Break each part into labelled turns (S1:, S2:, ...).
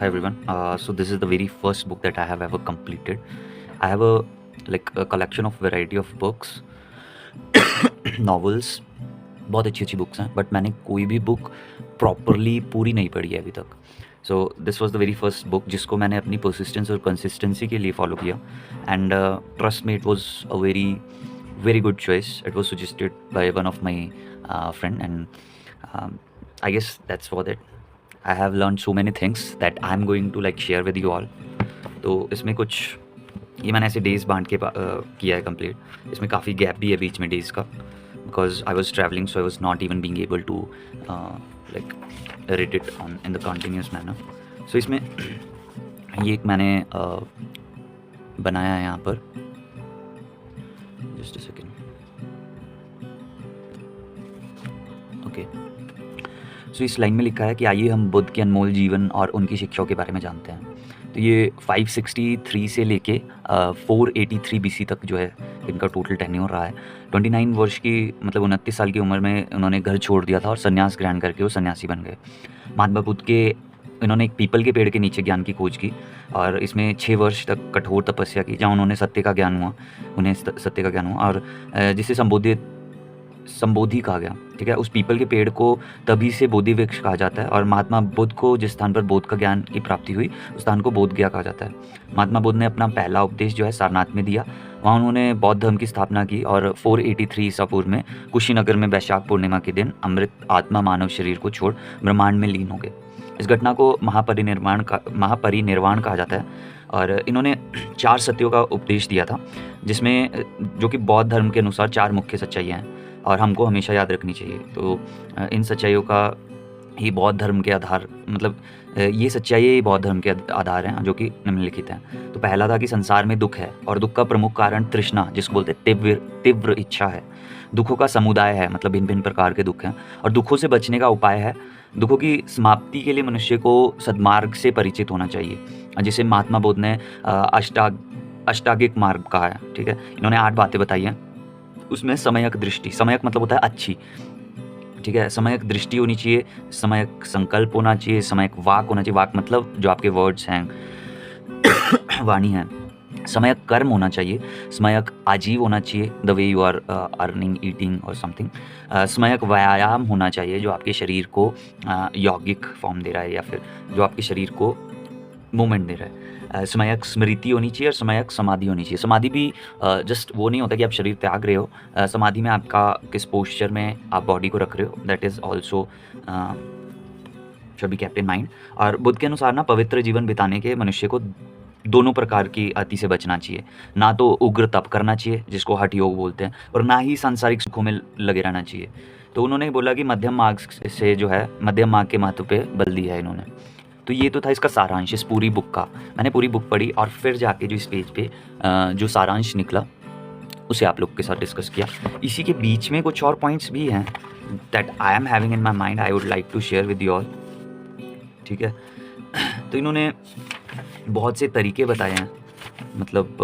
S1: Hi everyone. So this is the very first book that I have ever completed. I have a collection of variety of books, novels. बहुत अच्छी अच्छी books हैं but मैंने कोई भी book properly पूरी नहीं पढ़ी है अभी तक. So this was the very first book जिसको मैंने अपनी परसिस्टेंस और कंसिस्टेंसी के लिए फॉलो किया. And trust me, it was a very very good choice. It was suggested by one of my friend and I guess that's for that I have learn so many things that I am going to like share with you all. तो इसमें कुछ ये मैंने ऐसे days बांट के किया है कंप्लीट. इसमें काफ़ी गैप भी है बीच में डेज़ का because I was traveling, so I was not even being able to like read it on in the continuous manner. So इसमें ये एक मैंने बनाया है यहाँ पर. Just a second. Okay. So इस लाइन में लिखा है कि आइए हम बुद्ध के अनमोल जीवन और उनकी शिक्षाओं के बारे में जानते हैं. तो ये 563 से लेके 483 BC तक जो है इनका टोटल टेन्योर रहा है. 29 वर्ष की मतलब 29 साल की उम्र में उन्होंने घर छोड़ दिया था और संन्यास ग्रहण करके वो सन्यासी बन गए. महात्मा बुद्ध के इन्होंने एक पीपल के पेड़ के नीचे ज्ञान की खोज की और इसमें 6 वर्ष तक कठोर तपस्या की, जहाँ उन्हें सत्य का ज्ञान हुआ और जिसे संबोधि कहा गया. ठीक है, उस पीपल के पेड़ को तभी से बोधि वृक्ष कहा जाता है और महात्मा बुद्ध को जिस स्थान पर बोध का ज्ञान की प्राप्ति हुई उस स्थान को बोध गया कहा जाता है. महात्मा बुद्ध ने अपना पहला उपदेश जो है सारनाथ में दिया. वहाँ उन्होंने बौद्ध धर्म की स्थापना की और 483 ईसा पूर्व में कुशीनगर में वैशाख पूर्णिमा के दिन अमृत आत्मा मानव शरीर को छोड़ ब्रह्मांड में लीन हो गए. इस घटना को महापरिनिर्वाण कहा जाता है और इन्होंने 4 सत्यों का उपदेश दिया था, जिसमें जो कि बौद्ध धर्म के अनुसार 4 मुख्य सच्चाइयाँ हैं और हमको हमेशा याद रखनी चाहिए. तो इन सच्चाइयों का ही बौद्ध धर्म के आधार मतलब ये सच्चाई बौद्ध धर्म के आधार हैं जो कि निम्नलिखित हैं. तो पहला था कि संसार में दुख है और दुख का प्रमुख कारण तृष्णा, जिसको बोलते हैं तीव्र इच्छा है. दुखों का समुदाय है, मतलब भिन्न भिन्न प्रकार के दुख हैं और दुखों से बचने का उपाय है. दुखों की समाप्ति के लिए मनुष्य को सद्मार्ग से परिचित होना चाहिए, जिसे महात्मा बुद्ध ने अष्टांगिक मार्ग कहा है. ठीक है, इन्होंने 8 बातें बताई हैं. उसमें समयक दृष्टि, समयक मतलब होता है अच्छी. ठीक है, समयक दृष्टि होनी चाहिए, समयक संकल्प होना चाहिए, समयक वाक होना चाहिए. वाक मतलब जो आपके वर्ड्स हैं वाणी है. समयक कर्म होना चाहिए, समयक आजीव होना चाहिए, the way you are earning eating और समथिंग. समयक व्यायाम होना चाहिए जो आपके शरीर को यौगिक फॉर्म दे रहा है या फिर जो आपके शरीर को मूवमेंट दे रहा है. समयक स्मृति होनी चाहिए और समयक समाधि होनी चाहिए. समाधि भी जस्ट वो नहीं होता कि आप शरीर त्याग रहे हो. समाधि में आपका किस पोस्चर में आप बॉडी को रख रहे हो, that is also should be kept in mind. और बुद्ध के अनुसार ना पवित्र जीवन बिताने के मनुष्य को दोनों प्रकार की अति से बचना चाहिए. ना तो उग्र तप करना चाहिए जिसको हठ योग बोलते हैं, और ना ही सांसारिक सुखों में लगे रहना चाहिए. तो उन्होंने बोला कि मध्यम मार्ग से जो है मध्यम मार्ग के महत्व पे बल दिया है इन्होंने. तो ये तो था इसका सारांश इस पूरी बुक का. मैंने पूरी बुक पढ़ी और फिर जाके जो इस पेज पे जो सारांश निकला उसे आप लोग के साथ डिस्कस किया. इसी के बीच में कुछ और पॉइंट्स भी हैं that I am having in my mind, I would like to share with you all. ठीक है, तो इन्होंने बहुत से तरीके बताए हैं. मतलब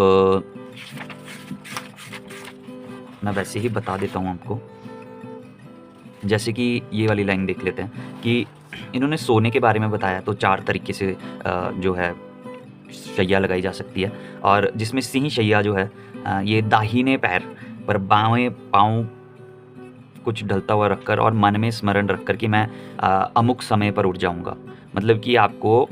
S1: मैं वैसे ही बता देता हूँ आपको. जैसे कि ये वाली लाइन देख लेते हैं कि इन्होंने सोने के बारे में बताया. तो 4 तरीके से जो है शैया लगाई जा सकती है, और जिसमें सिंह शैया जो है ये दाहिने पैर पर बाएं पाँव कुछ ढलता हुआ रखकर और मन में स्मरण रखकर कि मैं अमुक समय पर उठ जाऊंगा. मतलब कि आपको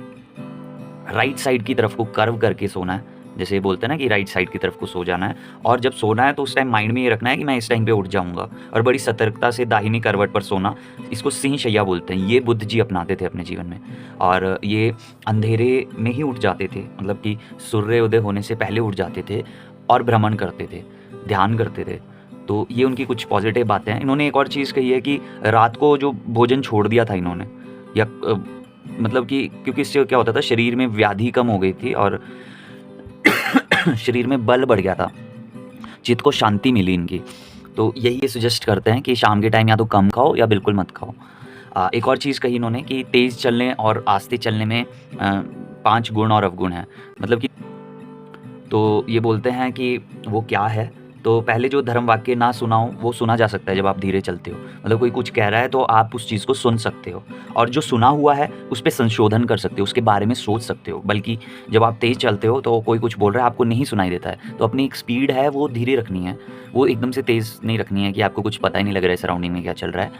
S1: राइट साइड की तरफ को कर्व करके सोना है, जैसे बोलते हैं ना कि राइट साइड की तरफ को सो जाना है. और जब सोना है तो उस टाइम माइंड में ये रखना है कि मैं इस टाइम पे उठ जाऊंगा, और बड़ी सतर्कता से दाहिनी करवट पर सोना. इसको सिंह शैया बोलते हैं. ये बुद्ध जी अपनाते थे अपने जीवन में, और ये अंधेरे में ही उठ जाते थे. मतलब कि सूर्योदय होने से पहले उठ जाते थे और भ्रमण करते थे, ध्यान करते थे. तो ये उनकी कुछ पॉजिटिव बातें हैं. इन्होंने एक और चीज़ कही है कि रात को जो भोजन छोड़ दिया था इन्होंने, या मतलब कि क्योंकि इससे क्या होता था, शरीर में व्याधि कम हो गई थी और शरीर में बल बढ़ गया था, चित्त को शांति मिली इनकी. तो यही ये सजेस्ट करते हैं कि शाम के टाइम या तो कम खाओ या बिल्कुल मत खाओ. एक और चीज़ कही इन्होंने कि तेज़ चलने और आस्ते चलने में 5 गुण और अवगुण हैं. मतलब कि तो ये बोलते हैं कि वो क्या है, तो तो पहले जो धर्म वाक्य ना सुना हो वो सुना जा सकता है जब आप धीरे चलते हो। मतलब कोई कुछ कह रहा है तो आप उस चीज़ को सुन सकते हो और जो सुना हुआ है उस पे संशोधन कर सकते हो, उसके बारे में सोच सकते हो। बल्कि जब आप तेज़ चलते हो तो कोई कुछ बोल रहा है आपको नहीं सुनाई देता है, तो अपनी एक स्पीड है वो धीरे रखनी है, वो एकदम से तेज़ नहीं रखनी है कि आपको कुछ पता ही नहीं लग रहा है सराउंडिंग में क्या चल रहा है।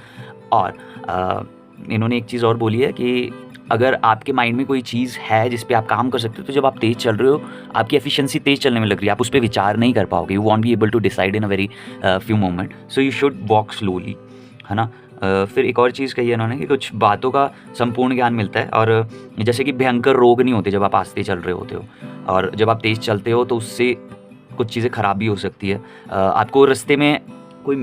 S1: और इन्होंने एक चीज़ और बोली है कि अगर आपके माइंड में कोई चीज़ है जिस पे आप काम कर सकते हो, तो जब आप तेज़ चल रहे हो, आपकी एफिशिएंसी तेज़ चलने में लग रही है, आप उस पे विचार नहीं कर पाओगे। You won't be able to decide in a very few moment, so you should walk slowly, है ना? फिर एक और चीज़ कही है इन्होंने कि कुछ बातों का संपूर्ण ज्ञान मिलता है और जैसे कि भयंकर रोग नहीं होते जब आप आस्ते चल रहे होते हो, और जब आप तेज़ चलते हो तो उससे कुछ चीज़ें ख़राब भी हो सकती है। आपको रास्ते में कोई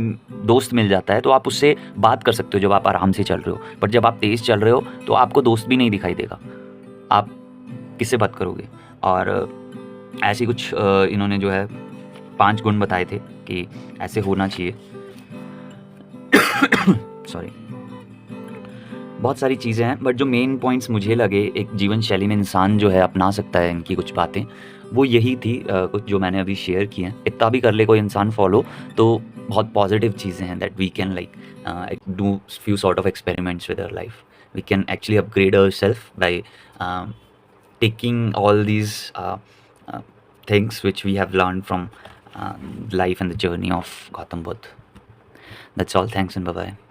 S1: दोस्त मिल जाता है तो आप उससे बात कर सकते हो जब आप आराम से चल रहे हो, बट जब आप तेज़ चल रहे हो तो आपको दोस्त भी नहीं दिखाई देगा, आप किससे बात करोगे? और ऐसे ही कुछ इन्होंने जो है 5 गुण बताए थे कि ऐसे होना चाहिए। सॉरी, बहुत सारी चीज़ें हैं, बट जो मेन पॉइंट्स मुझे लगे एक जीवन शैली में इंसान जो है अपना सकता है, इनकी कुछ बातें वो यही थी, कुछ जो मैंने अभी शेयर की हैं। इतना भी कर ले कोई इंसान फॉलो तो बहुत पॉजिटिव चीज़ें हैं that we can like do few sort of experiments with our life. We can actually upgrade ourself by taking all these things which we have learned from life and the journey of Gautam Buddha. That's all. Thanks and bye bye.